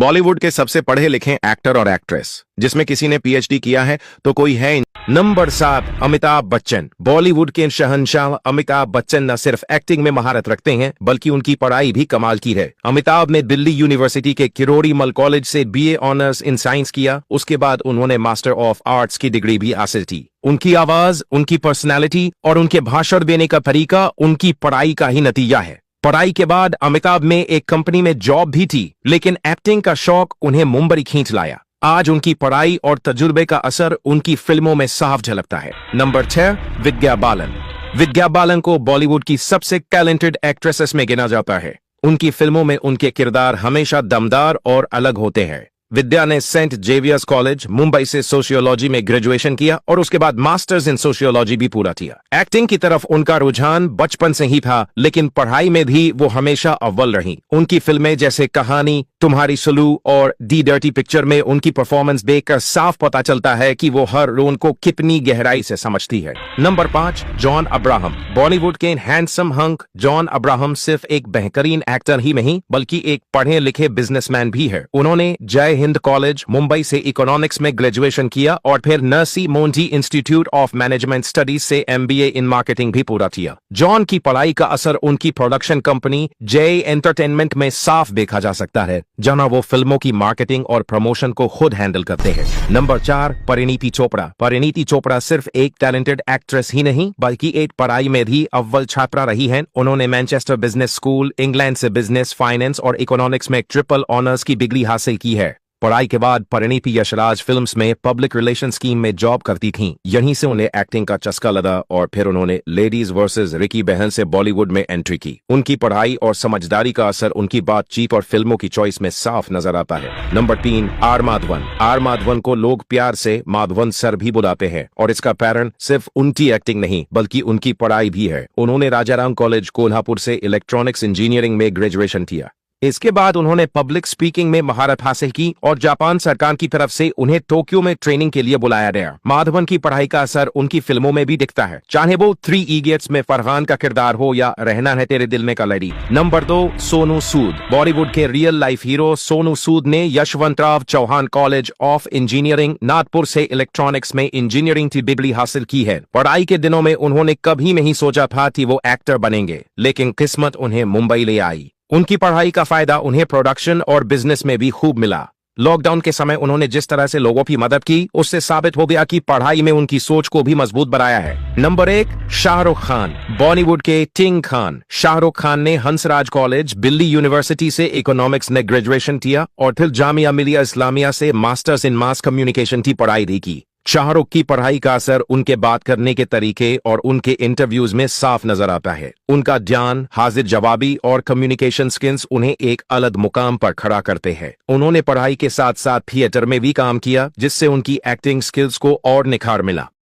बॉलीवुड के सबसे पढ़े लिखे एक्टर और एक्ट्रेस, जिसमें किसी ने पीएचडी किया है तो कोई है। नंबर 7, अमिताभ बच्चन। बॉलीवुड के शहंशाह अमिताभ बच्चन न सिर्फ एक्टिंग में महारत रखते हैं बल्कि उनकी पढ़ाई भी कमाल की है। अमिताभ ने दिल्ली यूनिवर्सिटी के किरोड़ी मल कॉलेज से बीए ऑनर्स इन साइंस किया। उसके बाद उन्होंने मास्टर ऑफ आर्ट्स की डिग्री भी हासिल की। उनकी आवाज, उनकी पर्सनैलिटी और उनके भाषण देने का तरीका उनकी पढ़ाई का ही नतीजा है। पढ़ाई के बाद अमिताभ में एक कंपनी में जॉब भी थी, लेकिन एक्टिंग का शौक उन्हें मुंबई खींच लाया। आज उनकी पढ़ाई और तजुर्बे का असर उनकी फिल्मों में साफ झलकता है। नंबर 6, विद्या बालन। विद्या बालन को बॉलीवुड की सबसे टैलेंटेड एक्ट्रेसेस में गिना जाता है। उनकी फिल्मों में उनके किरदार हमेशा दमदार और अलग होते हैं। विद्या ने सेंट जेवियर्स कॉलेज मुंबई से सोशियोलॉजी में ग्रेजुएशन किया और उसके बाद मास्टर्स इन सोशियोलॉजी भी पूरा किया। एक्टिंग की तरफ उनका रुझान बचपन से ही था, लेकिन पढ़ाई में भी वो हमेशा अव्वल रही। उनकी फिल्में जैसे कहानी, तुम्हारी सुलू और दी डर्टी पिक्चर में उनकी परफॉर्मेंस देखकर साफ पता चलता है कि वो हर रोल को कितनी गहराई से समझती है। Number 5, John Abraham. बॉलीवुड के हैंडसम हंक जॉन अब्राहम सिर्फ एक बेहतरीन एक्टर ही नहीं बल्कि एक पढ़े लिखे बिजनेसमैन भी है। उन्होंने जय हिंद कॉलेज मुंबई से इकोनॉमिक्स में ग्रेजुएशन किया और फिर Narsi Monty institute of management studies से एमबीए इन मार्केटिंग भी पूरा किया। जॉन की पढ़ाई का असर उनकी प्रोडक्शन कंपनी जय एंटरटेनमेंट में साफ देखा जा सकता है, जहां वो फिल्मों की मार्केटिंग और प्रमोशन को खुद हैंडल करते हैं। नंबर 4, परिणीति चोपड़ा। परिणीति चोपड़ा सिर्फ एक टैलेंटेड एक्ट्रेस ही नहीं बल्कि एक पढ़ाई में भी अव्वल छात्रा रही हैं। उन्होंने मैनचेस्टर बिजनेस स्कूल, इंग्लैंड से बिजनेस, फाइनेंस और इकोनॉमिक्स में ट्रिपल ऑनर्स की डिग्री हासिल की है। पढ़ाई के बाद परिणीति यशराज फिल्म्स में पब्लिक रिलेशन स्कीम में जॉब करती थीं। यहीं से उन्हें एक्टिंग का चस्का लगा और फिर उन्होंने लेडीज वर्सेस रिकी बहन से बॉलीवुड में एंट्री की। उनकी पढ़ाई और समझदारी का असर उनकी बातचीत और फिल्मों की चॉइस में साफ नजर आता है। Number 3, R Madhavan. R Madhavan को लोग प्यार से माधवन सर भी बुलाते हैं और इसका कारण सिर्फ उनकी एक्टिंग नहीं बल्कि उनकी पढ़ाई भी है। उन्होंने राजाराम कॉलेज कोल्हापुर से इलेक्ट्रॉनिक्स इंजीनियरिंग में ग्रेजुएशन किया। इसके बाद उन्होंने पब्लिक स्पीकिंग में महारत हासिल की और जापान सरकार की तरफ से उन्हें टोक्यो में ट्रेनिंग के लिए बुलाया गया। माधवन की पढ़ाई का असर उनकी फिल्मों में भी दिखता है, चाहे वो 3 इडियट्स में फरहान का किरदार हो या रहना है तेरे दिल में का लड़ी। नंबर 2, सोनू सूद। बॉलीवुड के real life hero Sonu Sood ने Yashwantrao Chavan college of engineering Nagpur से इलेक्ट्रॉनिक्स में इंजीनियरिंग की डिग्री हासिल की है। पढ़ाई के दिनों में उन्होंने कभी नहीं सोचा था कि वो एक्टर बनेंगे, लेकिन किस्मत उन्हें मुंबई ले आई। उनकी पढ़ाई का फायदा उन्हें प्रोडक्शन और बिजनेस में भी खूब मिला। लॉकडाउन के समय उन्होंने जिस तरह से लोगों की मदद की, उससे साबित हो गया कि पढ़ाई में उनकी सोच को भी मजबूत बनाया है। नंबर 1, शाहरुख खान। बॉलीवुड के किंग खान शाहरुख खान ने हंसराज कॉलेज, दिल्ली यूनिवर्सिटी से इकोनॉमिक्स में ग्रेजुएशन किया और फिर जामिया मिलिया इस्लामिया से मास्टर्स इन मास कम्युनिकेशन की पढ़ाई भी की। शाहरुख की पढ़ाई का असर उनके बात करने के तरीके और उनके इंटरव्यूज में साफ नजर आता है। उनका ध्यान, हाजिर जवाबी और कम्युनिकेशन स्किल्स उन्हें एक अलग मुकाम पर खड़ा करते हैं। उन्होंने पढ़ाई के साथ साथ थिएटर में भी काम किया, जिससे उनकी एक्टिंग स्किल्स को और निखार मिला।